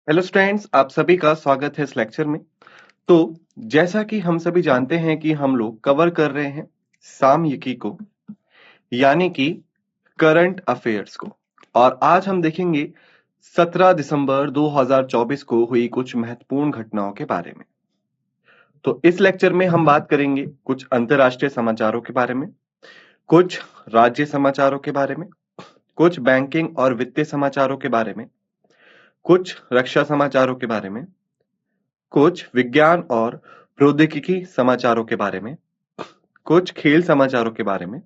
Hello students, आप सभी का स्वागत है इस लेक्चर में। तो जैसा कि हम सभी जानते हैं कि हम लोग कवर कर रहे हैं सामयिकी को, यानी कि करंट अफेयर्स को। और आज हम देखेंगे 17 दिसंबर 2024 को हुई कुछ महत्वपूर्ण घटनाओं के बारे में। तो इस लेक्चर में हम बात करेंगे कुछ अंतर्राष्ट्रीय समाचारों के बारे में, कुछ राज्य समाचारों के बारे में, कुछ बैंकिंग और वित्तीय समाचारों के बारे में, कुछ रक्षा समाचारों के बारे में, कुछ विज्ञान और प्रौद्योगिकी समाचारों के बारे में, कुछ खेल समाचारों के बारे में,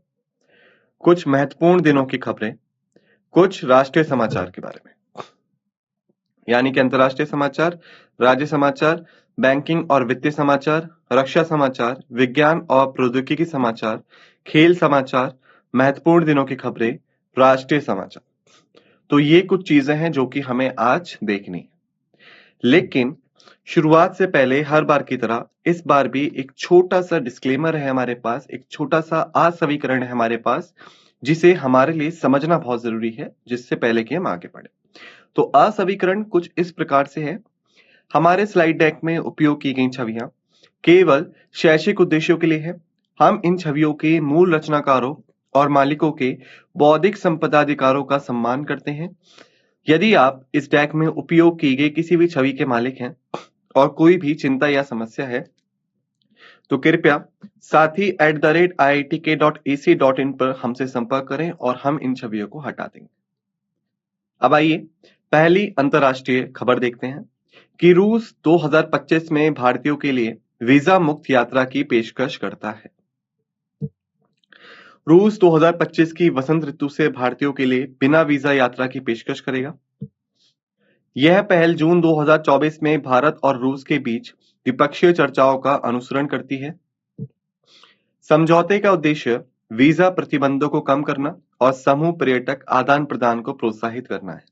कुछ महत्वपूर्ण दिनों की खबरें, कुछ राष्ट्रीय समाचार के बारे में, यानी कि अंतर्राष्ट्रीय समाचार, राज्य समाचार, बैंकिंग और वित्तीय समाचार, रक्षा समाचार, विज्ञान और प्रौद्योगिकी समाचार, खेल समाचार, महत्वपूर्ण दिनों की खबरें, राष्ट्रीय समाचार। तो ये कुछ चीजें हैं जो कि हमें आज देखनी है। लेकिन शुरुआत से पहले हर बार की तरह इस बार भी एक छोटा सा डिस्क्लेमर है हमारे पास, एक छोटा सा असवीकरण है हमारे पास, जिसे हमारे लिए समझना बहुत जरूरी है, जिससे पहले कि हम आगे बढ़े। तो असवीकरण कुछ इस प्रकार से है। हमारे स्लाइड डेक में उपयोग की गई छवियां केवल शैक्षिक उद्देश्यों के लिए है। हम इन छवियों के मूल रचनाकारों और मालिकों के बौद्धिक संपदा अधिकारों का सम्मान करते हैं। यदि आप इस डेक में उपयोग की गई किसी भी छवि के मालिक हैं और कोई भी चिंता या समस्या है, तो कृपया sathi@iitk.ac.in पर हमसे संपर्क करें और हम इन छवियों को हटा देंगे। अब आइए पहली अंतर्राष्ट्रीय खबर देखते हैं कि रूस 2025 में भारतीयों के लिए वीजा मुक्त यात्रा की पेशकश करता है। रूस 2025 की वसंत ऋतु से भारतीयों के लिए बिना वीजा यात्रा की पेशकश करेगा। यह पहल जून 2024 में भारत और रूस के बीच द्विपक्षीय चर्चाओं का अनुसरण करती है। समझौते का उद्देश्य वीजा प्रतिबंधों को कम करना और समूह पर्यटक आदान प्रदान को प्रोत्साहित करना है।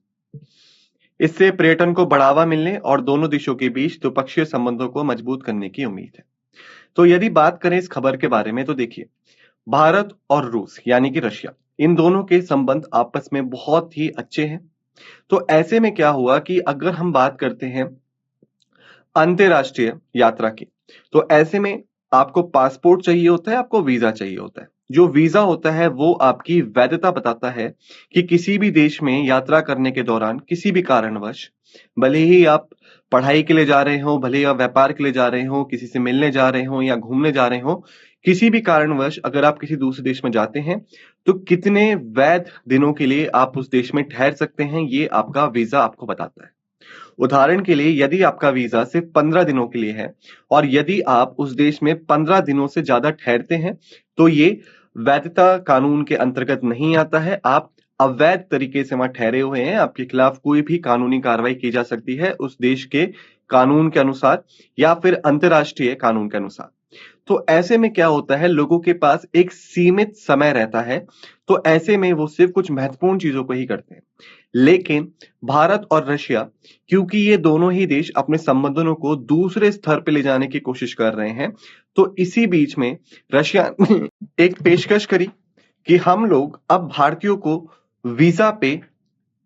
इससे पर्यटन को बढ़ावा मिलने और दोनों देशों के बीच द्विपक्षीय संबंधों को मजबूत करने की उम्मीद है। तो यदि बात करें इस खबर के बारे में, तो देखिए, भारत और रूस यानी कि रशिया, इन दोनों के संबंध आपस में बहुत ही अच्छे हैं। तो ऐसे में क्या हुआ कि अगर हम बात करते हैं अंतर्राष्ट्रीय यात्रा की, तो ऐसे में आपको पासपोर्ट चाहिए होता है, आपको वीजा चाहिए होता है। जो वीजा होता है वो आपकी वैधता बताता है कि किसी भी देश में यात्रा करने के दौरान किसी भी कारणवश, भले ही आप पढ़ाई के लिए जा रहे हो, भले ही आप व्यापार के लिए जा रहे हो, किसी से मिलने जा रहे हो या घूमने जा रहे हो, किसी भी कारणवश अगर आप किसी दूसरे देश में जाते हैं, तो कितने वैध दिनों के लिए आप उस देश में ठहर सकते हैं, ये आपका वीजा आपको बताता है। उदाहरण के लिए, यदि आपका वीजा सिर्फ 15 दिनों के लिए है और यदि आप उस देश में 15 दिनों से ज्यादा ठहरते हैं, तो ये वैधता कानून के अंतर्गत नहीं आता है। आप अवैध तरीके से वहां ठहरे हुए हैं, आपके खिलाफ कोई भी कानूनी कार्रवाई की जा सकती है उस देश के कानून के अनुसार या फिर अंतर्राष्ट्रीय कानून के अनुसार। तो ऐसे में क्या होता है, लोगों के पास एक सीमित समय रहता है, तो ऐसे में वो सिर्फ कुछ महत्वपूर्ण चीजों को ही करते हैं। लेकिन भारत और रशिया, क्योंकि ये दोनों ही देश अपने संबंधों को दूसरे स्तर पर ले जाने की कोशिश कर रहे हैं, तो इसी बीच में रशिया ने एक पेशकश करी कि हम लोग अब भारतीयों को वीजा पे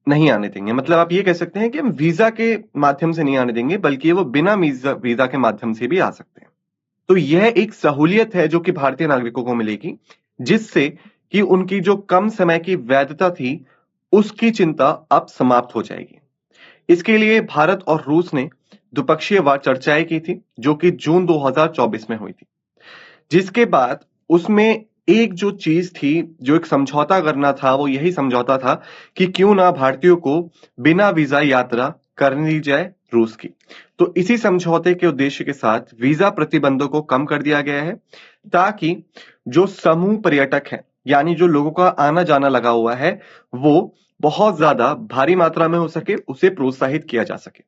नहीं आने देंगे। मतलब आप ये कह सकते हैं कि हम वीजा के माध्यम से नहीं आने देंगे, बल्कि वो बिना वीजा के माध्यम से भी आ सकते हैं। तो यह एक सहूलियत है जो कि भारतीय नागरिकों को मिलेगी, जिससे कि उनकी जो कम समय की वैधता थी, उसकी चिंता अब समाप्त हो जाएगी। इसके लिए भारत और रूस ने द्विपक्षीय चर्चाएं की थी, जो कि जून 2024 में हुई थी। जिसके बाद उसमें एक जो चीज थी, जो एक समझौता करना था, वो यही समझौता था कि क्यों ना भारतीयों को बिना वीजा यात्रा करने दी जाए रूस की। तो इसी समझौते के उद्देश्य के साथ वीजा प्रतिबंधों को कम कर दिया गया है, ताकि जो समूह पर्यटक हैं, यानी जो लोगों का आना जाना लगा हुआ है, वो बहुत ज्यादा भारी मात्रा में हो सके, उसे प्रोत्साहित किया जा सके।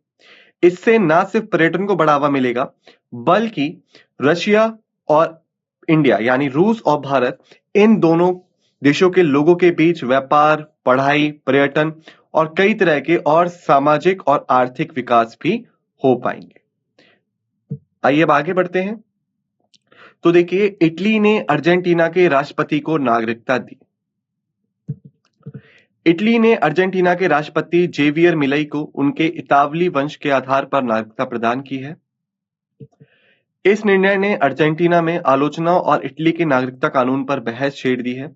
इससे ना सिर्फ पर्यटन को बढ़ावा मिलेगा, बल्कि रशिया और इंडिया यानी रूस और भारत, इन दोनों देशों के लोगों के बीच व्यापार, पढ़ाई, पर्यटन और कई तरह के और सामाजिक और आर्थिक विकास भी हो पाएंगे। आइए अब आगे बढ़ते हैं। तो देखिए, इटली ने अर्जेंटीना के राष्ट्रपति को नागरिकता दी। इटली ने अर्जेंटीना के राष्ट्रपति जेवियर मिलई को उनके इतावली वंश के आधार पर नागरिकता प्रदान की है। इस निर्णय ने अर्जेंटीना में आलोचनाओं और इटली के नागरिकता कानून पर बहस छेड़ दी है।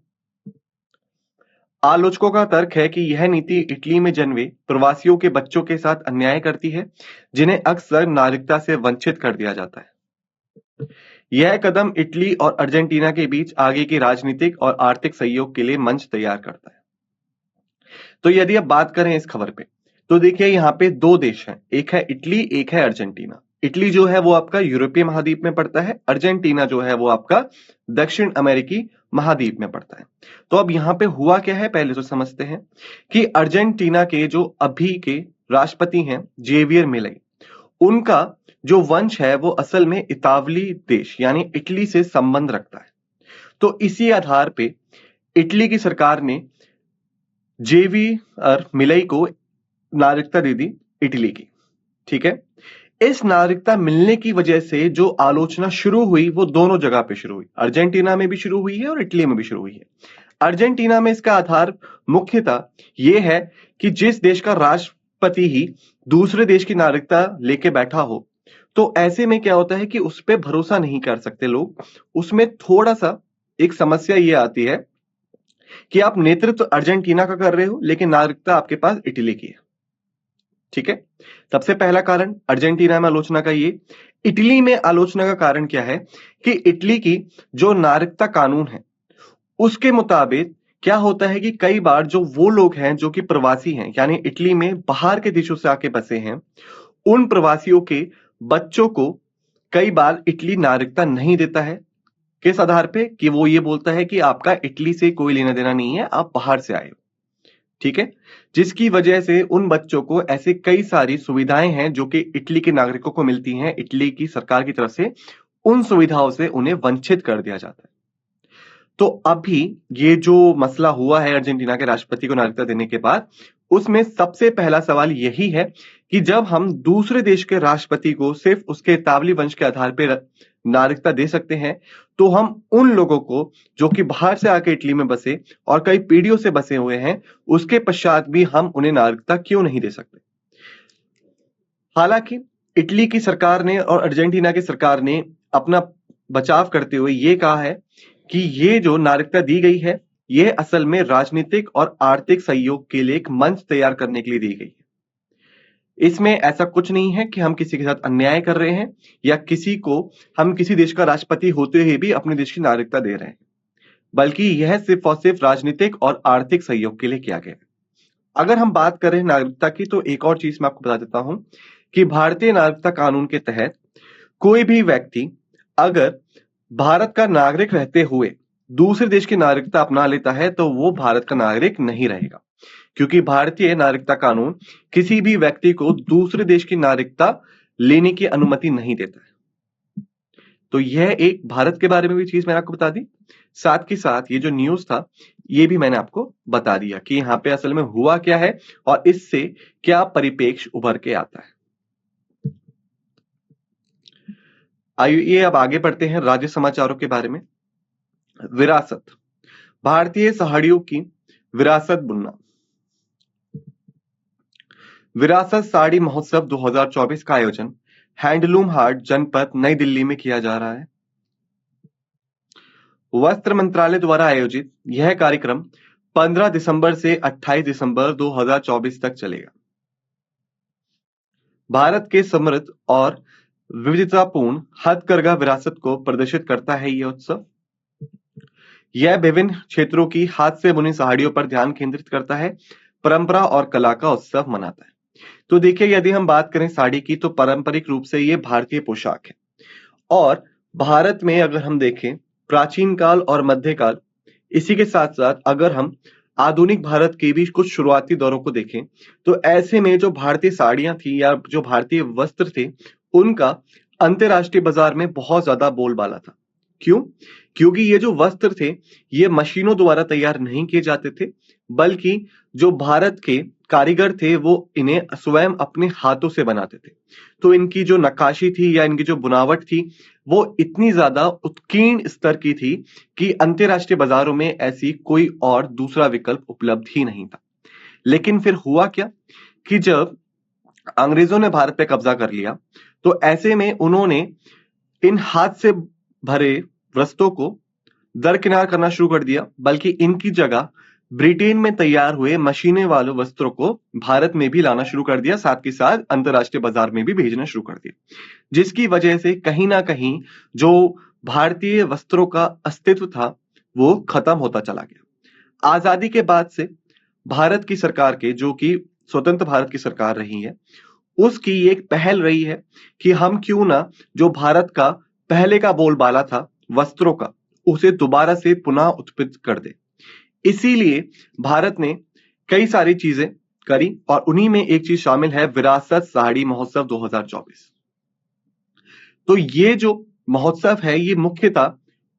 आलोचकों का तर्क है कि यह नीति इटली में जन्मे प्रवासियों के बच्चों के साथ अन्याय करती है, जिन्हें अक्सर नागरिकता से वंचित कर दिया जाता है। यह कदम इटली और अर्जेंटीना के बीच आगे के राजनीतिक और आर्थिक सहयोग के लिए मंच तैयार करता है। तो यदि अब बात करें इस खबर पे, तो देखिए यहाँ पे दो देश हैं, एक है इटली, एक है अर्जेंटीना। इटली जो है वो आपका यूरोपीय महाद्वीप में पड़ता है, अर्जेंटीना जो है वो आपका दक्षिण अमेरिकी महाद्वीप में पड़ता है। तो अब यहाँ पे हुआ क्या है पहले तो समझते हैं कि अर्जेंटीना के जो अभी के राष्ट्रपति हैं जेवियर मिलई, उनका जो वंश है वो असल में इतावली देश यानी इटली से संबंध रखता है। तो इसी आधार पे इटली की सरकार ने जेवियर मिलई को नागरिकता दे दी इटली की। ठीक है, इस नागरिकता मिलने की वजह से जो आलोचना शुरू हुई वो दोनों जगह पे शुरू हुई, अर्जेंटीना में भी शुरू हुई है और इटली में भी शुरू हुई है। अर्जेंटीना में इसका आधार मुख्यतः ये है कि जिस देश का राष्ट्रपति ही दूसरे देश की नागरिकता लेके बैठा हो, तो ऐसे में क्या होता है कि उस पर भरोसा नहीं कर सकते लोग। उसमें थोड़ा सा एक समस्या ये आती है कि आप नेतृत्व अर्जेंटीना का कर रहे हो लेकिन नागरिकता आपके पास इटली की है। ठीक है, सबसे पहला कारण अर्जेंटीना में आलोचना का ये। इटली में आलोचना का कारण क्या है कि इटली की जो नागरिकता कानून है उसके मुताबिक क्या होता है कि कई बार जो वो लोग हैं जो कि प्रवासी हैं यानी इटली में बाहर के देशों से आके बसे हैं, उन प्रवासियों के बच्चों को कई बार इटली नागरिकता नहीं देता है। किस आधार पे कि वो ये बोलता है कि आपका इटली से कोई लेना देना नहीं है, आप बाहर से आए हो। ठीक है, जिसकी वजह से उन बच्चों को ऐसे कई सारी सुविधाएं हैं जो कि इटली के नागरिकों को मिलती हैं, इटली की सरकार की तरफ से उन सुविधाओं से उन्हें वंचित कर दिया जाता है। तो अभी ये जो मसला हुआ है अर्जेंटीना के राष्ट्रपति को नागरिकता देने के बाद, उसमें सबसे पहला सवाल यही है कि जब हम दूसरे देश के राष्ट्रपति को सिर्फ उसके इतावली वंश के आधार पर नागरिकता दे सकते हैं, तो हम उन लोगों को जो कि बाहर से आके इटली में बसे और कई पीढ़ियों से बसे हुए हैं, उसके पश्चात भी हम उन्हें नागरिकता क्यों नहीं दे सकते। हालांकि इटली की सरकार ने और अर्जेंटीना की सरकार ने अपना बचाव करते हुए ये कहा है कि ये जो नागरिकता दी गई है ये असल में राजनीतिक और आर्थिक सहयोग के लिए एक मंच तैयार करने के लिए दी गई है। इसमें ऐसा कुछ नहीं है कि हम किसी के साथ अन्याय कर रहे हैं या किसी को हम किसी देश का राष्ट्रपति होते हुए भी अपने देश की नागरिकता दे रहे हैं, बल्कि यह सिर्फ और सिर्फ राजनीतिक और आर्थिक सहयोग के लिए किया गया है। अगर हम बात करें नागरिकता की, तो एक और चीज मैं आपको बता देता हूं कि भारतीय नागरिकता कानून के तहत कोई भी व्यक्ति अगर भारत का नागरिक रहते हुए दूसरे देश की नागरिकता अपना लेता है तो वो भारत का नागरिक नहीं रहेगा, क्योंकि भारतीय नागरिकता कानून किसी भी व्यक्ति को दूसरे देश की नागरिकता लेने की अनुमति नहीं देता है। तो यह एक भारत के बारे में भी चीज मैंने आपको बता दी, साथ ही साथ ये जो न्यूज था ये भी मैंने आपको बता दिया कि यहाँ पे असल में हुआ क्या है और इससे क्या परिप्रेक्ष्य उभर के आता है। आइए अब आगे बढ़ते हैं राज्य समाचारों के बारे में। विरासत, भारतीय साड़ियों की विरासत बुनना। विरासत साड़ी महोत्सव 2024 का आयोजन हैंडलूम हाट जनपद नई दिल्ली में किया जा रहा है। वस्त्र मंत्रालय द्वारा आयोजित यह कार्यक्रम 15 दिसंबर से 28 दिसंबर 2024 तक चलेगा। भारत के समृद्ध और विविधतापूर्ण हथकरघा विरासत को प्रदर्शित करता है यह उत्सव। यह विभिन्न क्षेत्रों की हाथ से बुनी साड़ियों पर ध्यान केंद्रित करता है, परंपरा और कला का उत्सव मनाता है। तो देखिए, यदि हम बात करें साड़ी की, तो पारंपरिक रूप से ये भारतीय पोशाक है और भारत में अगर हम देखें प्राचीन काल और मध्यकाल, इसी के साथ साथ अगर हम आधुनिक भारत के भी कुछ शुरुआती दौरों को देखें, तो ऐसे में जो भारतीय साड़ियां थी या जो भारतीय वस्त्र थे उनका अंतरराष्ट्रीय बाजार में बहुत ज्यादा बोलबाला था। क्यों? क्योंकि ये जो वस्त्र थे ये मशीनों द्वारा तैयार नहीं किए जाते थे, बल्कि जो भारत के कारीगर थे वो इन्हें स्वयं अपने हाथों से बनाते थे। तो इनकी जो नक्काशी थी या इनकी जो बुनावट थी वो इतनी ज्यादा उत्कीर्ण स्तर की थी कि अंतरराष्ट्रीय बाजारों में ऐसी कोई और दूसरा विकल्प उपलब्ध ही नहीं था। लेकिन फिर हुआ क्या कि जब अंग्रेजों ने भारत पे कब्जा कर लिया, तो ऐसे में उन्होंने इन हाथ से भरे वस्त्रों को दरकिनार करना शुरू कर दिया, बल्कि इनकी जगह ब्रिटेन में तैयार हुए मशीने वाले वस्त्रों को भारत में भी लाना शुरू कर दिया, साथ ही साथ अंतरराष्ट्रीय बाजार में भी भेजना शुरू कर दिया, जिसकी वजह से कहीं ना कहीं जो भारतीय वस्त्रों का अस्तित्व था वो खत्म होता चला गया। आजादी के बाद से भारत की सरकार के, जो कि स्वतंत्र भारत की सरकार रही है, उसकी एक पहल रही है कि हम क्यों ना जो भारत का पहले का बोलबाला था वस्त्रों का, उसे दोबारा से पुनः उत्पित कर दे। इसीलिए भारत ने कई सारी चीजें करी और उन्हीं में एक चीज शामिल है विरासत साड़ी महोत्सव 2024। तो ये जो महोत्सव है ये मुख्यतः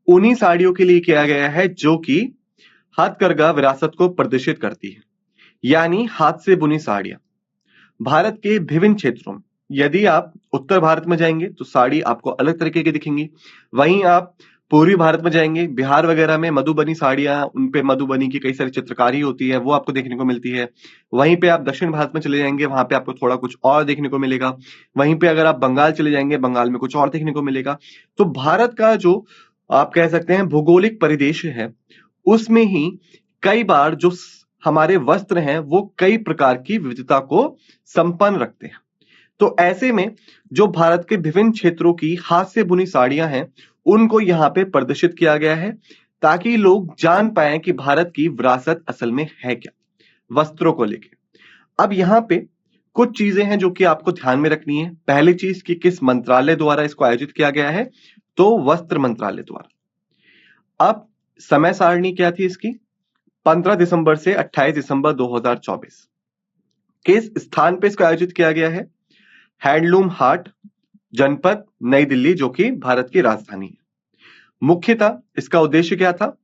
उन्हीं साड़ियों के लिए किया गया है जो कि हथकरघा विरासत को प्रदर्शित करती है, यानी हाथ से बुनी साड़ियां। भारत के विभिन्न क्षेत्रों में, यदि आप उत्तर भारत में जाएंगे तो साड़ी आपको अलग तरीके की दिखेंगी, वहीं आप पूर्वी भारत में जाएंगे, बिहार वगैरह में मधुबनी साड़ियां, उन पे मधुबनी की कई सारी चित्रकारी होती है, वो आपको देखने को मिलती है। वहीं पे आप दक्षिण भारत में चले जाएंगे, वहां पे आपको थोड़ा कुछ और देखने को मिलेगा। वहीं पे अगर आप बंगाल चले जाएंगे, बंगाल में कुछ और देखने को मिलेगा। तो भारत का जो आप कह सकते हैं भौगोलिक परिदृश्य है, उसमें ही कई बार जो हमारे वस्त्र हैं वो कई प्रकार की विविधता को संपन्न रखते हैं। तो ऐसे में जो भारत के विभिन्न क्षेत्रों की हाथ से बुनी साड़ियां हैं उनको यहाँ पे प्रदर्शित किया गया है, ताकि लोग जान पाए कि भारत की विरासत असल में है क्या वस्त्रों को लेके। अब यहाँ पे कुछ चीजें हैं जो कि आपको ध्यान में रखनी है। पहली चीज कि किस मंत्रालय द्वारा इसको आयोजित किया गया है, तो वस्त्र मंत्रालय द्वारा। अब समय सारणी क्या थी इसकी, 15 दिसंबर से 28 दिसंबर 2024। किस स्थान पे इसको आयोजित किया गया है, हैंडलूम हाट, जनपद नई दिल्ली, जो कि भारत की राजधानी है। मुख्यतः इसका उद्देश्य क्या था,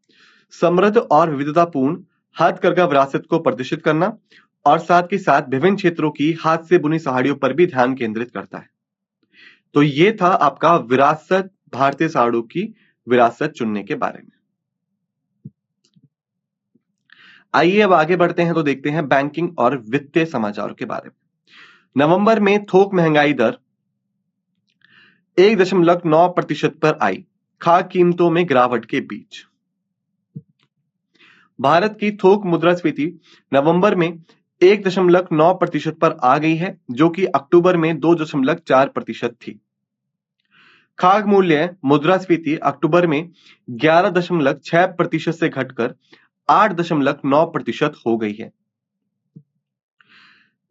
समृद्ध और विविधतापूर्ण हथकरघा विरासत को प्रदर्शित करना और साथ ही साथ विभिन्न क्षेत्रों की हाथ से बुनी साड़ियों पर भी ध्यान केंद्रित करता है। तो ये था आपका विरासत, भारतीय साड़ियों की विरासत चुनने के बारे में। आइए अब आगे बढ़ते हैं तो देखते हैं बैंकिंग और वित्तीय समाचारों के बारे में। नवंबर में थोक महंगाई दर 1.9% पर आई, खाद्य कीमतों में गिरावट के बीच। भारत की थोक मुद्रास्फीति नवंबर में 1.9% पर आ गई है, जो कि अक्टूबर में 2.4% थी। खाद्य मूल्य मुद्रास्फीति अक्टूबर में 11.6% से घटकर 8.9% हो गई है।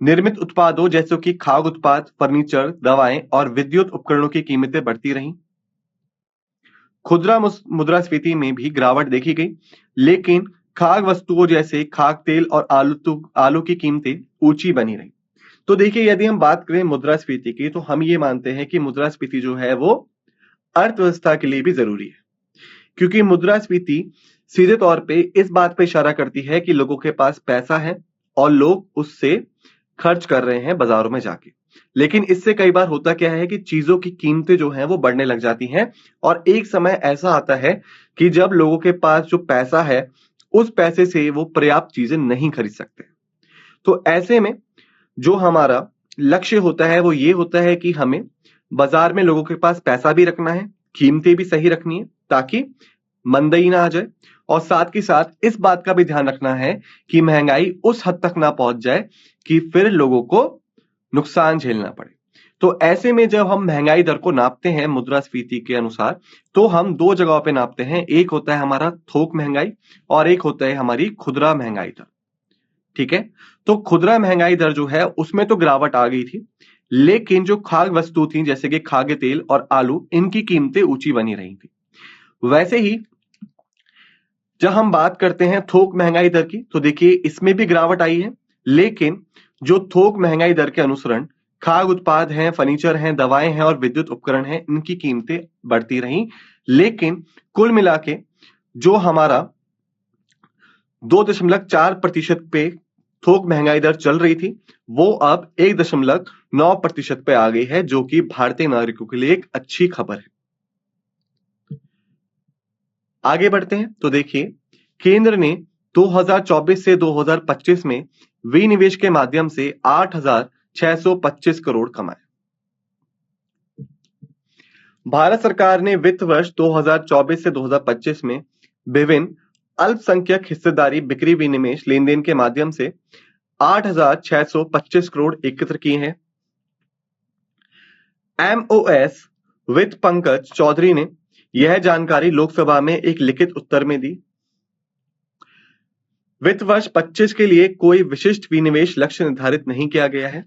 निर्मित उत्पादों जैसे कि खाद्य उत्पाद, फर्नीचर, दवाएं और विद्युत उपकरणों की कीमतें बढ़ती रहीं। खुदरा मुद्रास्फीति में भी गिरावट देखी गई, लेकिन खाद्य वस्तुओं जैसे खाद्य तेल और आलू की कीमतें ऊंची बनी रही। तो देखिए, यदि हम बात करें मुद्रास्फीति की, तो हम ये मानते हैं कि मुद्रास्फीति जो है वो अर्थव्यवस्था के लिए भी जरूरी है, क्योंकि मुद्रास्फीति सीधे तौर पे इस बात पे इशारा करती है कि लोगों के पास पैसा है और लोग उससे खर्च कर रहे हैं बाजारों में जाके। लेकिन इससे कई बार होता क्या है कि चीजों की कीमतें जो हैं वो बढ़ने लग जाती हैं, और एक समय ऐसा आता है कि जब लोगों के पास जो पैसा है उस पैसे से वो पर्याप्त चीजें नहीं खरीद सकते। तो ऐसे में जो हमारा लक्ष्य होता है वो ये होता है कि हमें बाजार में लोगों के पास पैसा भी रखना है, कीमतें भी सही रखनी है, ताकि मंदी ना आ जाए, और साथ ही साथ इस बात का भी ध्यान रखना है कि महंगाई उस हद तक ना पहुंच जाए कि फिर लोगों को नुकसान झेलना पड़े। तो ऐसे में जब हम महंगाई दर को नापते हैं मुद्रास्फीति के अनुसार, तो हम दो जगहों पे नापते हैं। एक होता है हमारा थोक महंगाई और एक होता है हमारी खुदरा महंगाई दर। ठीक है, तो खुदरा महंगाई दर जो है उसमें तो गिरावट आ गई थी, लेकिन जो खाद्य वस्तु थी जैसे कि खाद्य तेल और आलू, इनकी कीमतें ऊंची बनी रही थी। वैसे ही जब हम बात करते हैं थोक महंगाई दर की, तो देखिए इसमें भी गिरावट आई है, लेकिन जो थोक महंगाई दर के अनुसरण खाद्य उत्पाद हैं, फर्नीचर हैं, दवाएं हैं और विद्युत उपकरण हैं, इनकी कीमतें बढ़ती रहीं। लेकिन कुल मिला के जो हमारा 2.4% पे थोक महंगाई दर चल रही थी, वो अब 1.9% पे आ गई है, जो कि भारतीय नागरिकों के लिए एक अच्छी खबर है। आगे बढ़ते हैं तो देखिए, केंद्र ने 2024 से 2025 में विनिवेश के माध्यम से 8,625 करोड़ कमाए। भारत सरकार ने वित्त वर्ष 2024 से 2025 में विभिन्न अल्पसंख्यक हिस्सेदारी बिक्री विनिवेश लेन देन के माध्यम से 8,625 करोड़ एकत्र किए हैं। एमओएस वित्त पंकज चौधरी ने यह जानकारी लोकसभा में एक लिखित उत्तर में दी। वित्त वर्ष 25 के लिए कोई विशिष्ट विनिवेश लक्ष्य निर्धारित नहीं किया गया है।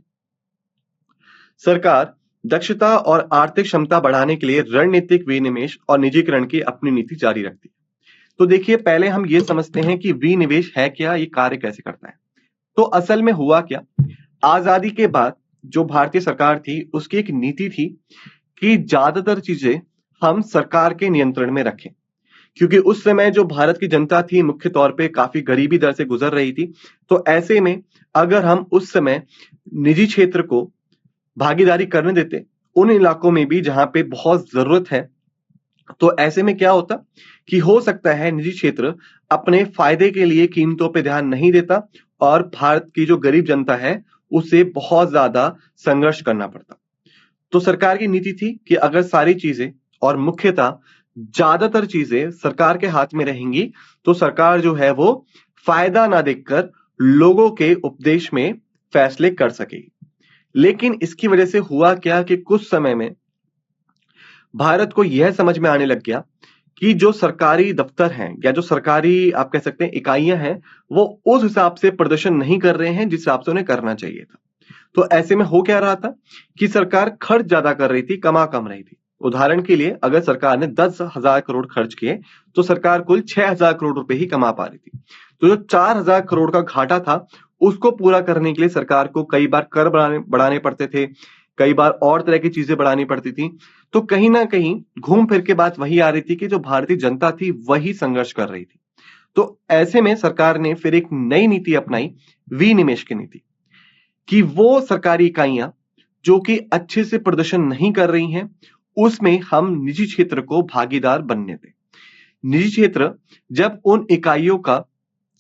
सरकार दक्षता और आर्थिक क्षमता बढ़ाने के लिए रणनीतिक विनिवेश और निजीकरण की अपनी नीति जारी रखती है। तो देखिए, पहले हम ये समझते हैं कि विनिवेश है क्या, ये कार्य कैसे करता है। तो असल में हुआ क्या, आजादी के बाद जो भारतीय सरकार थी उसकी एक नीति थी कि ज्यादातर चीजें हम सरकार के नियंत्रण में रखें, क्योंकि उस समय जो भारत की जनता थी मुख्य तौर पे काफी गरीबी दर से गुजर रही थी। तो ऐसे में अगर हम उस समय निजी क्षेत्र को भागीदारी करने देते उन इलाकों में भी जहां पे बहुत जरूरत है, तो ऐसे में क्या होता कि हो सकता है निजी क्षेत्र अपने फायदे के लिए कीमतों पे ध्यान नहीं देता और भारत की जो गरीब जनता है उसे बहुत ज्यादा संघर्ष करना पड़ता। तो सरकार की नीति थी कि अगर सारी चीजें और मुख्यतः ज्यादातर चीजें सरकार के हाथ में रहेंगी तो सरकार जो है वो फायदा ना देखकर लोगों के उपदेश में फैसले कर सकेगी। लेकिन इसकी वजह से हुआ क्या कि कुछ समय में भारत को यह समझ में आने लग गया कि जो सरकारी दफ्तर हैं या जो सरकारी आप कह सकते हैं इकाइयां हैं वो उस हिसाब से प्रदर्शन नहीं कर रहे हैं जिस हिसाब से उन्हें करना चाहिए था। तो ऐसे में हो क्या रहा था कि सरकार खर्च ज्यादा कर रही थी, कमा कम रही थी। उदाहरण के लिए अगर सरकार ने 10,000 करोड़ खर्च किए तो सरकार कुल 6,000 करोड़ रुपए ही कमा पा रही थी। तो जो 4,000 करोड़ का घाटा था उसको पूरा करने के लिए सरकार को कई बार कर बढ़ाने पड़ते थे, कई बार और तरह की चीजें बढ़ानी पड़ती थी। तो कहीं ना कहीं घूम फिर के बात वही आ रही थी कि जो भारतीय जनता थी वही संघर्ष कर रही थी। तो ऐसे में सरकार ने फिर एक नई नीति अपनाई, विनिवेश की नीति, कि वो सरकारी इकाइयां जो कि अच्छे से प्रदर्शन नहीं कर रही हैं उसमें हम निजी क्षेत्र को भागीदार बनने दें। निजी क्षेत्र जब उन इकाइयों का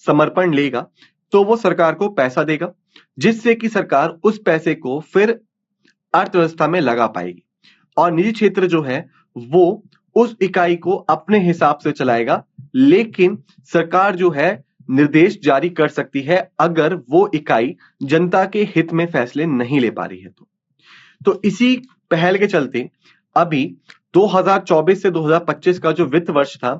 समर्पण लेगा तो वो सरकार को पैसा देगा, जिससे कि सरकार उस पैसे को फिर अर्थव्यवस्था में लगा पाएगी और निजी क्षेत्र जो है वो उस इकाई को अपने हिसाब से चलाएगा। लेकिन सरकार जो है निर्देश जारी कर सकती है अगर वो इकाई जनता के हित में फैसले नहीं ले पा रही है। तो इसी पहल के चलते अभी 2024 से 2025 का जो वित्त वर्ष था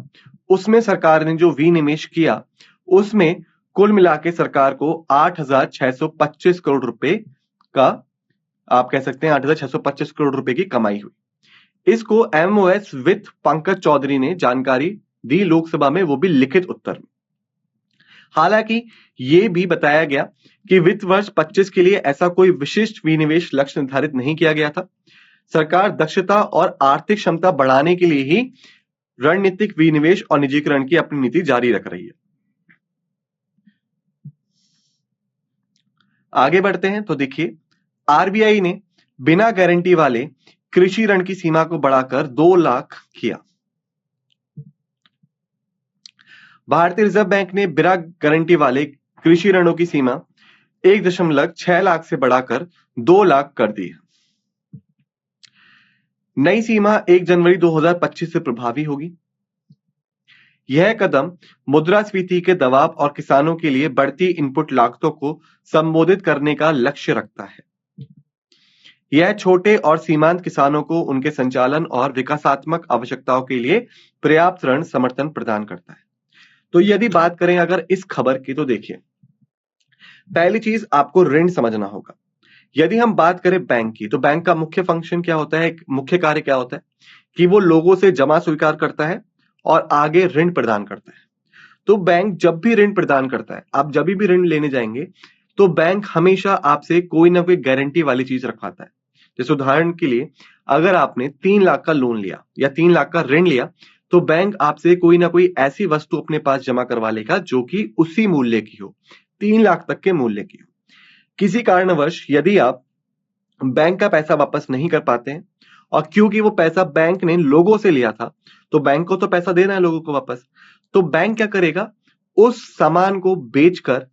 उसमें सरकार ने जो विनिवेश किया उसमें कुल मिला के सरकार को 8,625 करोड़ रुपए का आप कह सकते हैं 8,625 करोड़ रुपए की कमाई हुई। इसको एमओएस वित्त पंकज चौधरी ने जानकारी दी लोकसभा में, वो भी लिखित उत्तर में। हालांकि यह भी बताया गया कि वित्त वर्ष 25 के लिए ऐसा कोई विशिष्ट विनिवेश लक्ष्य निर्धारित नहीं किया गया था। सरकार दक्षता और आर्थिक क्षमता बढ़ाने के लिए ही रणनीतिक विनिवेश और निजीकरण की अपनी नीति जारी रख रही है। आगे बढ़ते हैं तो देखिए, आरबीआई ने बिना गारंटी वाले कृषि ऋण की सीमा को बढ़ाकर 2 लाख किया। भारतीय रिजर्व बैंक ने बिना गारंटी वाले कृषि ऋणों की सीमा 1.6 लाख से बढ़ाकर 2 लाख कर दी है। नई सीमा 1 जनवरी 2025 से प्रभावी होगी। यह कदम मुद्रास्फीति के दबाव और किसानों के लिए बढ़ती इनपुट लागतों को संबोधित करने का लक्ष्य रखता है। यह छोटे और सीमांत किसानों को उनके संचालन और विकासात्मक आवश्यकताओं के लिए पर्याप्त ऋण समर्थन प्रदान करता है। तो यदि बात करें अगर इस खबर की, तो देखिए, पहली चीज आपको ऋण समझना होगा। यदि हम बात करें बैंक की, तो बैंक का मुख्य फंक्शन क्या होता है, मुख्य कार्य क्या होता है कि वो लोगों से जमा स्वीकार करता है और आगे ऋण प्रदान करता है। तो बैंक जब भी ऋण प्रदान करता है, आप जब भी ऋण लेने जाएंगे तो बैंक हमेशा आपसे कोई ना कोई गारंटी वाली चीज रखवाता है। जैसे उदाहरण के लिए अगर आपने 3 लाख का लोन लिया या 3 लाख का ऋण लिया तो बैंक आपसे कोई ना कोई ऐसी वस्तु अपने पास जमा करवा लेगा जो कि उसी मूल्य की हो, 3 लाख तक के मूल्य की हो। किसी कारणवश यदि आप बैंक का पैसा वापस नहीं कर पाते हैं, और क्योंकि वो पैसा बैंक ने लोगों से लिया था तो बैंक को तो पैसा देना है लोगों को वापस, तो बैंक क्या करेगा, उस सामान को बेचकर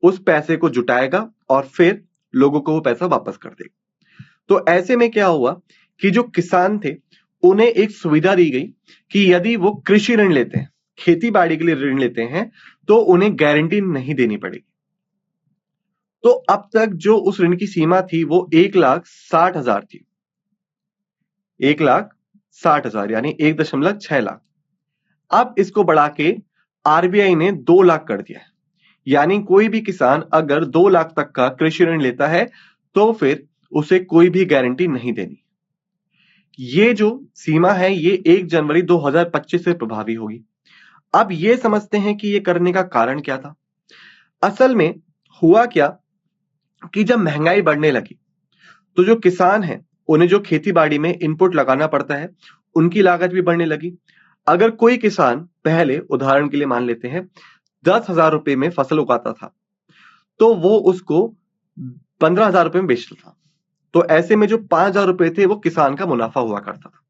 उस पैसे को जुटाएगा और फिर लोगों को वो पैसा वापस कर देगा। तो ऐसे में क्या हुआ कि जो किसान थे उन्हें एक सुविधा दी गई कि यदि वो कृषि ऋण लेते हैं, खेती बाड़ी के लिए ऋण लेते हैं, तो उन्हें गारंटी नहीं देनी पड़ेगी। तो अब तक जो उस ऋण की सीमा थी वो 1,60,000 थी, 1,60,000 यानी 1.6 लाख। अब इसको बढ़ा के आरबीआई ने 2 लाख कर दिया है, यानी कोई भी किसान अगर 2 लाख तक का कृषि ऋण लेता है तो फिर उसे कोई भी गारंटी नहीं देनी। ये जो सीमा है ये 1 जनवरी 2025 से प्रभावी होगी। अब ये समझते हैं कि ये करने का कारण क्या था। असल में हुआ क्या कि जब महंगाई बढ़ने लगी तो जो किसान हैं उन्हें जो खेती बाड़ी में इनपुट लगाना पड़ता है उनकी लागत भी बढ़ने लगी। अगर कोई किसान पहले उदाहरण के लिए मान लेते हैं 10,000 रुपए में फसल उगाता था तो वो उसको 15,000 रुपए में बेचता था, तो ऐसे में जो 5,000 रुपए थे वो किसान का मुनाफा हुआ करता था।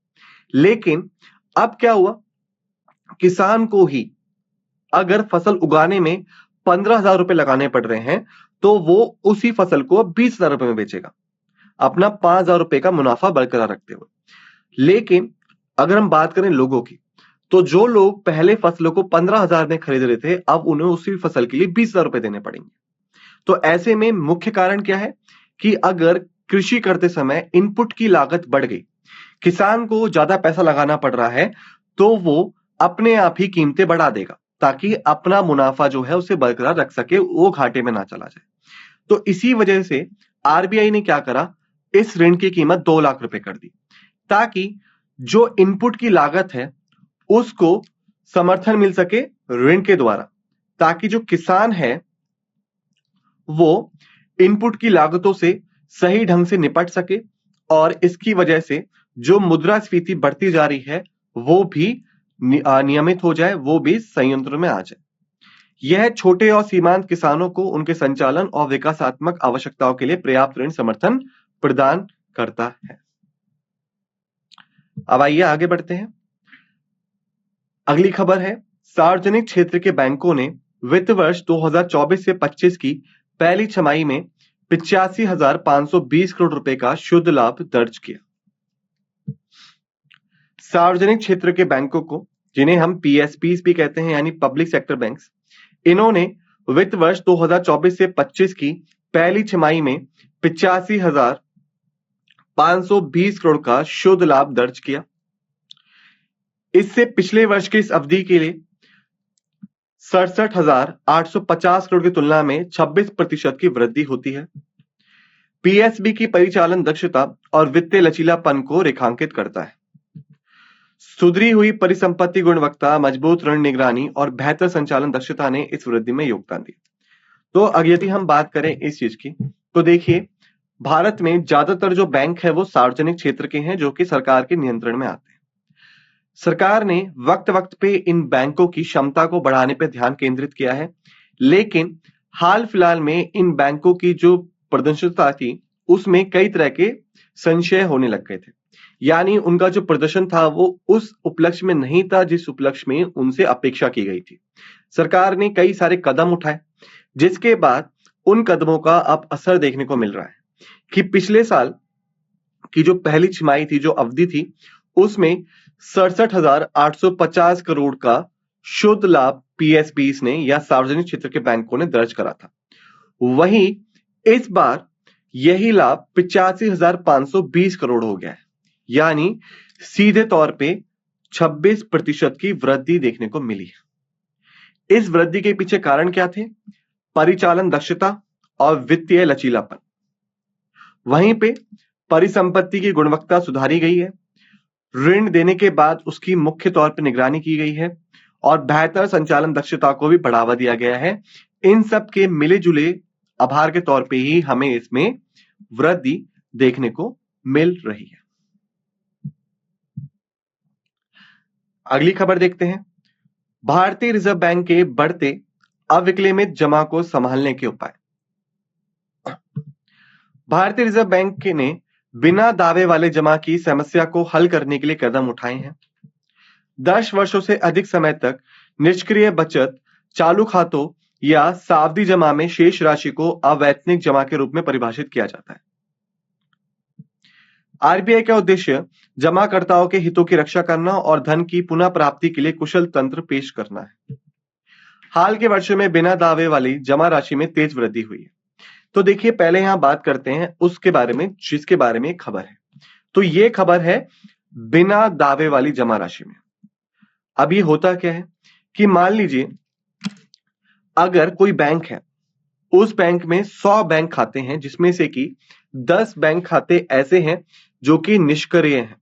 लेकिन अब क्या हुआ, किसान को ही अगर फसल उगाने में 15,000 रुपए लगाने पड़ रहे हैं तो वो उसी फसल को 20,000 रुपए में बेचेगा, अपना 5,000 रुपए का मुनाफा बरकरार रखते हुए। लेकिन अगर हम बात करें लोगों की, तो जो लोग पहले फसलों को 15,000 में खरीद रहे थे अब उन्हें उसी फसल के लिए 20,000 रुपए देने पड़ेंगे। तो ऐसे में मुख्य कारण क्या है कि अगर कृषि करते समय इनपुट की लागत बढ़ गई, किसान को ज्यादा पैसा लगाना पड़ रहा है, तो वो अपने आप ही कीमतें बढ़ा देगा ताकि अपना मुनाफा जो है उसे बरकरार रख सके, वो घाटे में ना चला जाए। तो इसी वजह से आरबीआई ने क्या करा, इस ऋण की कीमत 2 लाख रुपए कर दी ताकि जो इनपुट की लागत है उसको समर्थन मिल सके ऋण के द्वारा, ताकि जो किसान है वो इनपुट की लागतों से सही ढंग से निपट सके और इसकी वजह से जो मुद्रास्फीति बढ़ती जा रही है वो भी नियमित हो जाए, वो भी संयंत्र में आ जाए। यह छोटे और सीमांत किसानों को उनके संचालन और विकासात्मक आवश्यकताओं के लिए पर्याप्त ऋण समर्थन प्रदान करता है। अब आइए आगे बढ़ते हैं। अगली खबर है, सार्वजनिक क्षेत्र के बैंकों ने वित्त वर्ष 2024 से 25 की पहली छमाही में 85,520 करोड़ रुपए का शुद्ध लाभ दर्ज किया। सार्वजनिक क्षेत्र के बैंकों को, जिन्हें हम पीएसपीज भी कहते हैं यानी पब्लिक सेक्टर बैंक्स, इन्होंने वित्त वर्ष 2024 से 25 की पहली छमाही में 85,520 करोड़ का शुद्ध लाभ दर्ज किया। इससे पिछले वर्ष की इस अवधि के लिए 67,850 करोड़ की तुलना में 26% की वृद्धि होती है। पीएसबी की परिचालन दक्षता और वित्तीय लचीलापन को रेखांकित करता है। सुधरी हुई परिसंपत्ति गुणवत्ता, मजबूत ऋण निगरानी और बेहतर संचालन दक्षता ने इस वृद्धि में योगदान दिया। तो अगर यदि हम बात करें इस चीज की, तो देखिए भारत में ज्यादातर जो बैंक है वो सार्वजनिक क्षेत्र के हैं जो कि सरकार के नियंत्रण में आते हैं। सरकार ने वक्त वक्त पे इन बैंकों की क्षमता को बढ़ाने पर ध्यान केंद्रित किया है, लेकिन हाल फिलहाल में इन बैंकों की जो प्रदर्शनता थी उसमें कई तरह के संशय होने लग गए थे, यानी उनका जो प्रदर्शन था वो उस उपलक्ष्य में नहीं था जिस उपलक्ष्य में उनसे अपेक्षा की गई थी। सरकार ने कई सारे कदम उठाए जिसके बाद उन कदमों का अब असर देखने को मिल रहा है कि पिछले साल की जो पहली छमाही थी, जो अवधि थी, उसमें 67,850 करोड़ का शुद्ध लाभ पीएसबीज ने या सार्वजनिक क्षेत्र के बैंकों ने दर्ज करा था। वहीं इस बार यही लाभ 85,520 करोड़ हो गया है, यानी सीधे तौर पे 26% की वृद्धि देखने को मिली है। इस वृद्धि के पीछे कारण क्या थे? परिचालन दक्षता और वित्तीय लचीलापन। वहीं पे परिसंपत्ति की गुणवत्ता सुधारी गई है, ऋण देने के बाद उसकी मुख्य तौर पर निगरानी की गई है और बेहतर संचालन दक्षता को भी बढ़ावा दिया गया है। इन सब के मिले जुले आभार के तौर पे ही हमें इसमें वृद्धि देखने को मिल रही है। अगली खबर देखते हैं, भारतीय रिजर्व बैंक के बढ़ते अविक्लमित जमा को संभालने के उपाय। भारतीय रिजर्व बैंक ने बिना दावे वाले जमा की समस्या को हल करने के लिए कदम उठाए हैं। 10 वर्षों से अधिक समय तक निष्क्रिय बचत, चालू खातों या सावधि जमा में शेष राशि को अवैतनिक जमा के रूप में परिभाषित किया जाता है। आरबीआई का उद्देश्य जमाकर्ताओं के हितों की रक्षा करना और धन की पुनः प्राप्ति के लिए कुशल तंत्र पेश करना है। हाल के वर्षों में बिना दावे वाली जमा राशि में तेज वृद्धि हुई है। तो देखिए, पहले यहां बात करते हैं उसके बारे में जिसके बारे में खबर है। तो ये खबर है बिना दावे वाली जमा राशि में। अब ये होता क्या है कि मान लीजिए अगर कोई बैंक है, उस बैंक में 100 बैंक खाते हैं, जिसमें से कि 10 बैंक खाते ऐसे हैं जो कि निष्क्रिय हैं,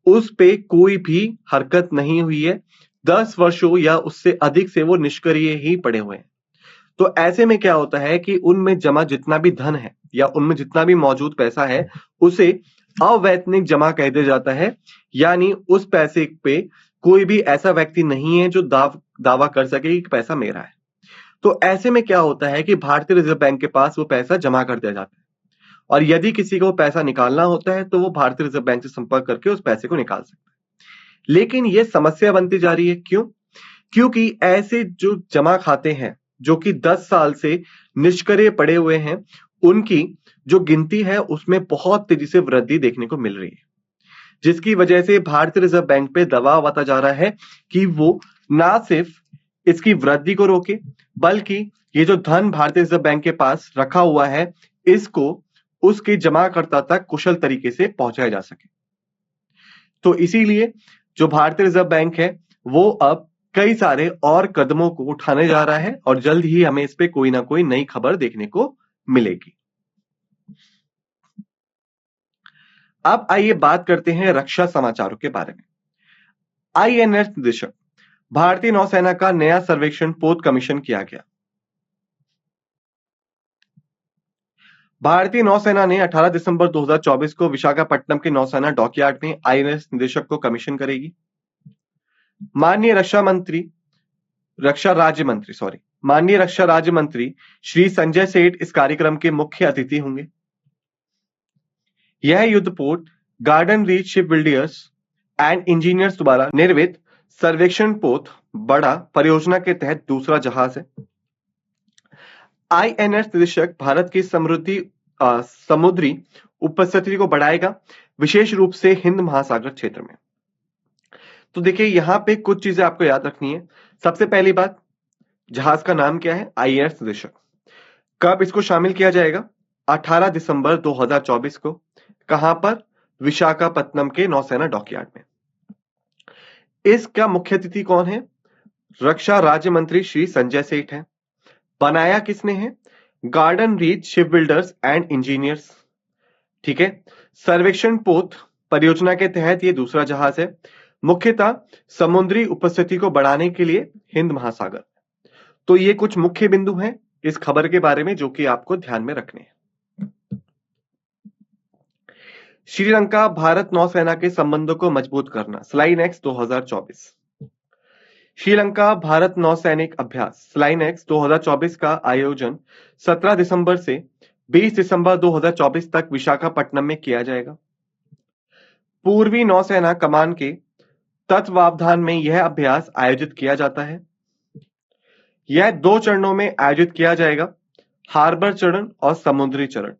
उस पे कोई भी हरकत नहीं हुई है, 10 वर्षों या उससे अधिक से वो निष्क्रिय ही पड़े हुए हैं। तो ऐसे में क्या होता है कि उनमें जमा जितना भी धन है या उनमें जितना भी मौजूद पैसा है, उसे अवैतनिक जमा कह दिया जाता है। यानी उस पैसे पे कोई भी ऐसा व्यक्ति नहीं है जो दावा कर सके कि पैसा मेरा है। तो ऐसे में क्या होता है कि भारतीय रिजर्व बैंक के पास वो पैसा जमा कर दिया जाता है, और यदि किसी को पैसा निकालना होता है तो वो भारतीय रिजर्व बैंक से संपर्क करके उस पैसे को निकाल सकता है। लेकिन ये समस्या बनती जा रही है। क्यों? क्योंकि ऐसे जो जमा खाते हैं जो कि 10 साल से निष्क्रिय पड़े हुए हैं, उनकी जो गिनती है उसमें बहुत तेजी से वृद्धि देखने को मिल रही है, जिसकी वजह से भारतीय रिजर्व बैंक पे दबाव आता जा रहा है कि वो ना सिर्फ इसकी वृद्धि को रोके, बल्कि ये जो धन भारतीय रिजर्व बैंक के पास रखा हुआ है, इसको उसके जमाकर्ता तक कुशल तरीके से पहुंचाया जा सके। तो इसीलिए जो भारतीय रिजर्व बैंक है वो अब कई सारे और कदमों को उठाने जा रहा है, और जल्द ही हमें इस पे कोई ना कोई नई खबर देखने को मिलेगी। अब आइए बात करते हैं रक्षा समाचारों के बारे में। आईएनएस निदेशक, भारतीय नौसेना का नया सर्वेक्षण पोत कमीशन किया गया। भारतीय नौसेना ने 18 दिसंबर 2024 को विशाखापट्टनम के नौसेना डॉकयार्ड में आईएनएस निदेशक को कमीशन करेगी। माननीय रक्षा राज्य मंत्री श्री संजय सेठ इस कार्यक्रम के मुख्य अतिथि होंगे। यह युद्धपोत garden reach ship builders and engineers द्वारा निर्मित सर्वेक्षण पोत बड़ा परियोजना के तहत दूसरा जहाज है। आईएनएस निदेशक भारत की समुद्री उपस्थिति को बढ़ाएगा, विशेष रूप से हिंद महासागर क्षेत्र में। तो देखिए, यहां पे कुछ चीजें आपको याद रखनी है। सबसे पहली बात, जहाज का नाम क्या है? आईएनएस निदेशक। कब इसको शामिल किया जाएगा? 18 दिसंबर 2024 को। कहां पर? विशाखापत्तनम के नौसेना डॉकयार्ड में। इसका मुख्य अतिथि कौन है? रक्षा राज्य मंत्री श्री संजय सेठ हैं। बनाया किसने है? Garden reach ship builders and engineers. ठीक है। सर्वेक्षण पोत परियोजना के तहत ये दूसरा जहाज है, मुख्यतः समुद्री उपस्थिति को बढ़ाने के लिए हिंद महासागर। तो ये कुछ मुख्य बिंदु हैं इस खबर के बारे में जो कि आपको ध्यान में रखने हैं। श्रीलंका भारत नौसेना के संबंधों को मजबूत करना, स्लाइनेक्स 2024। श्रीलंका भारत नौसैनिक अभ्यास स्लाइनेक्स 2024 का आयोजन 17 दिसंबर से 20 दिसंबर 2024 तक विशाखापट्टनम में किया जाएगा। पूर्वी नौसेना कमान के तत्वावधान में यह अभ्यास आयोजित किया जाता है। यह 2 चरणों में आयोजित किया जाएगा, हार्बर चरण और समुद्री चरण।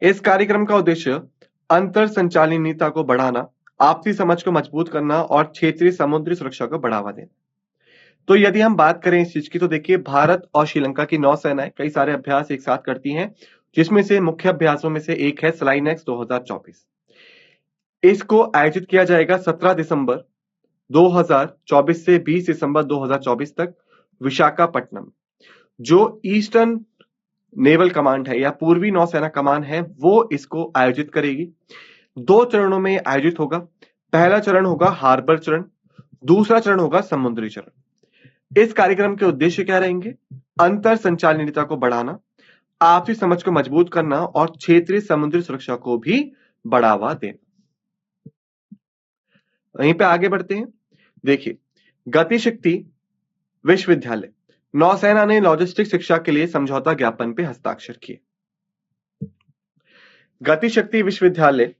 इस कार्यक्रम का उद्देश्य अंतर संचालनीयता को बढ़ाना, आपसी समझ को मजबूत करना और क्षेत्रीय समुद्री सुरक्षा को बढ़ावा देना। तो यदि हम बात करें इस चीज की, तो देखिए, भारत और श्रीलंका की नौसेनाएं कई सारे अभ्यास एक साथ करती हैं, जिसमें से मुख्य अभ्यासों में से एक है स्लाइनेक्स 2024। इसको आयोजित किया जाएगा 17 दिसंबर 2024 से 20 दिसंबर 2024 तक विशाखापट्टनम। जो ईस्टर्न नेवल कमांड है या पूर्वी नौसेना कमान है, वो इसको आयोजित करेगी। 2 चरणों में आयोजित होगा। पहला चरण होगा हार्बर चरण, दूसरा चरण होगा समुद्री चरण। इस कार्यक्रम के उद्देश्य क्या रहेंगे? अंतर संचालनीयता को बढ़ाना, आपसी समझ को मजबूत करना और क्षेत्रीय समुद्री सुरक्षा को भी बढ़ावा देना। वहीं पे आगे बढ़ते हैं। देखिए, गतिशक्ति विश्वविद्यालय, नौसेना ने लॉजिस्टिक शिक्षा के लिए समझौता ज्ञापन पे हस्ताक्षर किए। गतिशक्ति विश्वविद्यालय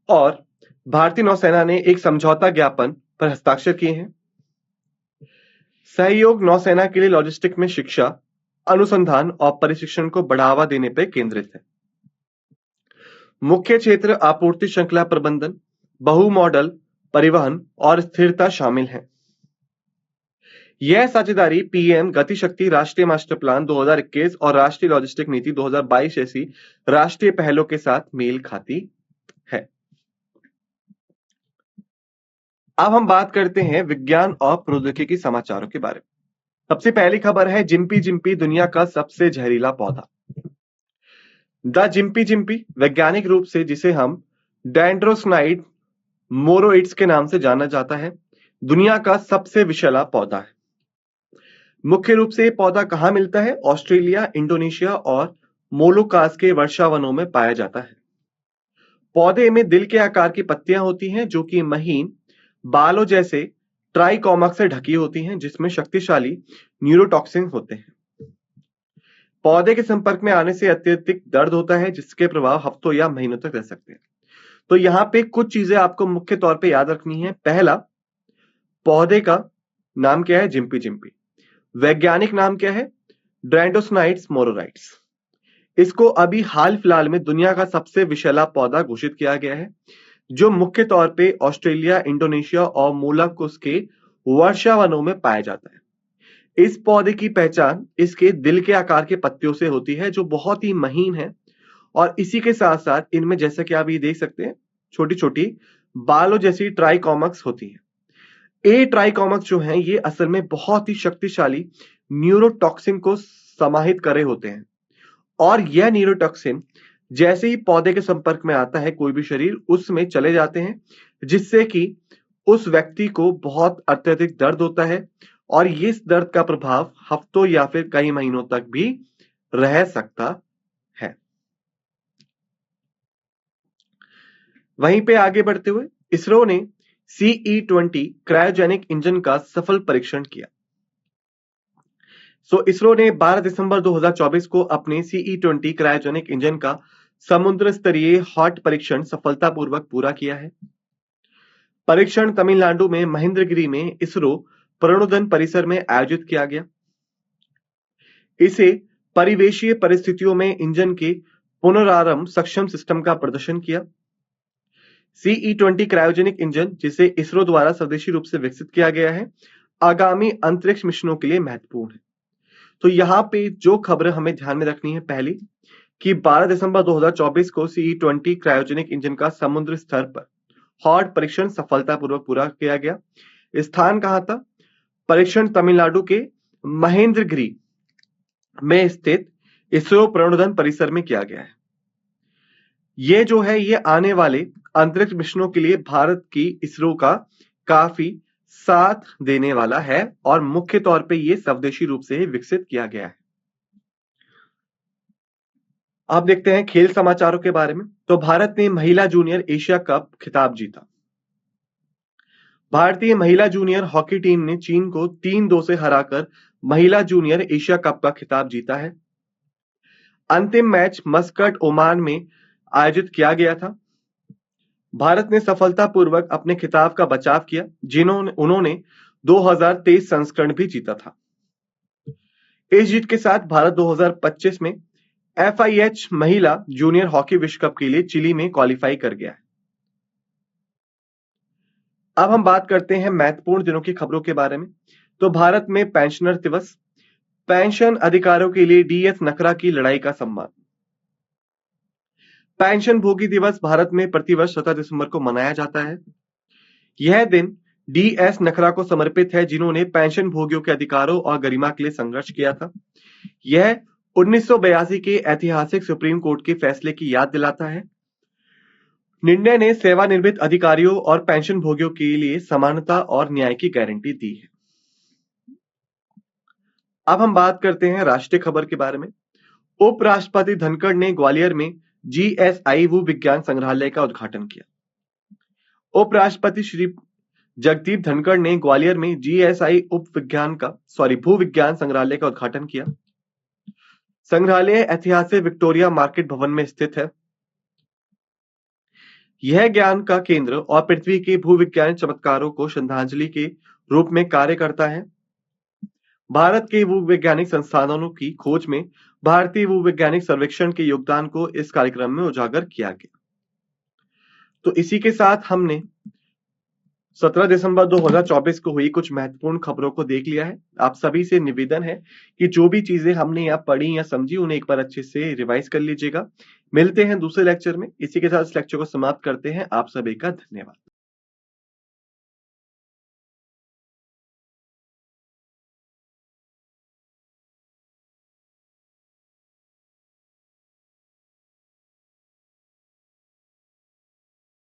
और भारतीय नौसेना ने एक समझौता ज्ञापन पर हस्ताक्षर किए हैं। सहयोग नौसेना के लिए लॉजिस्टिक में शिक्षा, अनुसंधान और प्रशिक्षण को बढ़ावा देने पर केंद्रित है। मुख्य क्षेत्र आपूर्ति श्रृंखला प्रबंधन, बहु मॉडल परिवहन और स्थिरता शामिल है। यह साझेदारी पीएम गति शक्ति राष्ट्रीय मास्टर प्लान 2021 और राष्ट्रीय लॉजिस्टिक नीति 2022 जैसी राष्ट्रीय पहलों के साथ मेल खाती है। अब हम बात करते हैं विज्ञान और प्रौद्योगिकी समाचारों के बारे में। सबसे पहली खबर है जिम्पी जिम्पी दुनिया का सबसे जहरीला पौधा। द जिम्पी जिम्पी वैज्ञानिक रूप से जिसे हम डेंड्रोस्नाइड मोरोइड्स के नाम से जाना जाता है, दुनिया का सबसे विषैला पौधा है। मुख्य रूप से यह पौधा कहां मिलता है? ऑस्ट्रेलिया, इंडोनेशिया और मोलुकास के वर्षावनों में पाया जाता है। पौधे में दिल के आकार की पत्तियां होती हैं जो कि महीन बालों जैसे ट्राइकोमस से ढकी होती हैं, जिसमें शक्तिशाली न्यूरोटॉक्सिन होते हैं। पौधे के संपर्क में आने से अत्यधिक दर्द होता है, जिसके प्रभाव हफ्तों या महीनों तक रह सकते हैं। तो यहाँ पे कुछ चीजें आपको मुख्य तौर पे याद रखनी है। पहला, पौधे का नाम क्या है? Gympie gympie. वैज्ञानिक नाम क्या है? ड्रेंडोस्नाइड्स मोरोइड्स। इसको अभी हाल फिलहाल में दुनिया का सबसे विषैला पौधा घोषित किया गया है, जो मुख्य तौर पे ऑस्ट्रेलिया, इंडोनेशिया और मोलस्कस के वर्षावनों में पाया जाता है। इस पौधे की पहचान इसके दिल के आकार के पत्तियों से होती है, जो बहुत ही महीन है, और इसी के साथ साथ इनमें जैसा कि आप ये देख सकते हैं छोटी छोटी बालों जैसी ट्राइकोमस होती है। ये ट्राइकोमस जो हैं ये असल में बहुत ही शक्तिशाली न्यूरोटॉक्सिन को समाहित करे होते हैं, और यह न्यूरोटॉक्सिन जैसे ही पौधे के संपर्क में आता है कोई भी शरीर, उसमें चले जाते हैं, जिससे कि उस व्यक्ति को बहुत अत्यधिक दर्द होता है, और इस दर्द का प्रभाव हफ्तों या फिर कई महीनों तक भी रह सकता है। वहीं पे आगे बढ़ते हुए इसरो ने CE-20 क्रायोजेनिक इंजन का सफल परीक्षण किया। इसरो ने 12 दिसंबर 2024 को अपने CE-20 क्रायोजेनिक इंजन का समुद्र स्तरीय हॉट परीक्षण सफलतापूर्वक पूरा किया है। परीक्षण तमिलनाडु में महेंद्रगिरी में इसरो प्रणोदन परिसर में आयोजित किया गया। इसे परिवेशीय परिस्थितियों में इंजन के पुनरारंभ सक्षम सिस्टम का प्रदर्शन किया। CE-20 क्रायोजेनिक इंजन, जिसे इसरो द्वारा स्वदेशी रूप से विकसित किया गया है, आगामी अंतरिक्ष मिशनों के लिए महत्वपूर्ण है। तो यहाँ पे जो खबर हमें ध्यान में रखनी है, पहली कि 12 दिसंबर 2024 को CE-20 क्रायोजेनिक इंजन का समुद्र स्तर पर हॉट परीक्षण सफलतापूर्वक पूरा किया गया। स्थान कहां था? परीक्षण तमिलनाडु के महेंद्रगिरी में स्थित इसरो प्रणोदन परिसर में किया गया है। ये जो है ये आने वाले अंतरिक्ष मिशनों के लिए भारत की इसरो का काफी साथ देने वाला है, और मुख्य तौर पे ये स्वदेशी रूप से ही विकसित किया गया है। अब देखते हैं खेल समाचारों के बारे में। तो भारत ने महिला जूनियर एशिया कप खिताब जीता। भारतीय महिला जूनियर हॉकी टीम ने चीन को 3-2 से हराकर महिला जूनियर एशिया कप का खिताब जीता है। अंतिम मैच मस्कट, ओमान में आयोजित किया गया था। भारत ने सफलतापूर्वक अपने खिताब का बचाव किया, उन्होंने 2023 संस्करण भी जीता था। इस जीत के साथ भारत 2025 में FIH महिला जूनियर हॉकी विश्व कप के लिए चिली में क्वालिफाई कर गया है। अब हम बात करते हैं महत्वपूर्ण दिनों की खबरों के बारे में। तो भारत में पेंशनर दिवस, पेंशन अधिकारों के लिए DS नकरा की लड़ाई का सम्मान। पेंशन भोगी दिवस भारत में प्रतिवर्ष 17 दिसंबर को मनाया जाता है। यह दिन DS नकरा को समर्पित है, जिन्होंने पेंशन भोगियों के अधिकारों और गरिमा के लिए संघर्ष किया था। यह 1982 के ऐतिहासिक सुप्रीम कोर्ट के फैसले की याद दिलाता है। निर्णय ने सेवानिवृत्त अधिकारियों और पेंशन भोगियों के लिए समानता और न्याय की गारंटी दी है। अब हम बात करते हैं राष्ट्रीय खबर के बारे में। उपराष्ट्रपति धनखड़ ने ग्वालियर में GSI भू विज्ञान संग्रहालय का उद्घाटन किया। उपराष्ट्रपति श्री जगदीप धनखड़ ने ग्वालियर में GSI भू विज्ञान संग्रहालय का उद्घाटन किया। संग्रहालय ऐतिहासिक विक्टोरिया मार्केट भवन में स्थित है। यह ज्ञान का केंद्र और पृथ्वी के भूविज्ञान चमत्कारों को श्रद्धांजलि के रूप में कार्य करता है। भारत के भूवैज्ञानिक संसाधनों की खोज में भारतीय भूवैज्ञानिक सर्वेक्षण के योगदान को इस कार्यक्रम में उजागर किया गया। तो इसी के साथ हमने 17 दिसंबर 2024 को हुई कुछ महत्वपूर्ण खबरों को देख लिया है। आप सभी से निवेदन है कि जो भी चीजें हमने यहाँ पढ़ी या समझी उन्हें एक बार अच्छे से रिवाइज कर लीजिएगा। मिलते हैं दूसरे लेक्चर में। इसी के साथ इस लेक्चर को समाप्त करते हैं। आप सभी का धन्यवाद।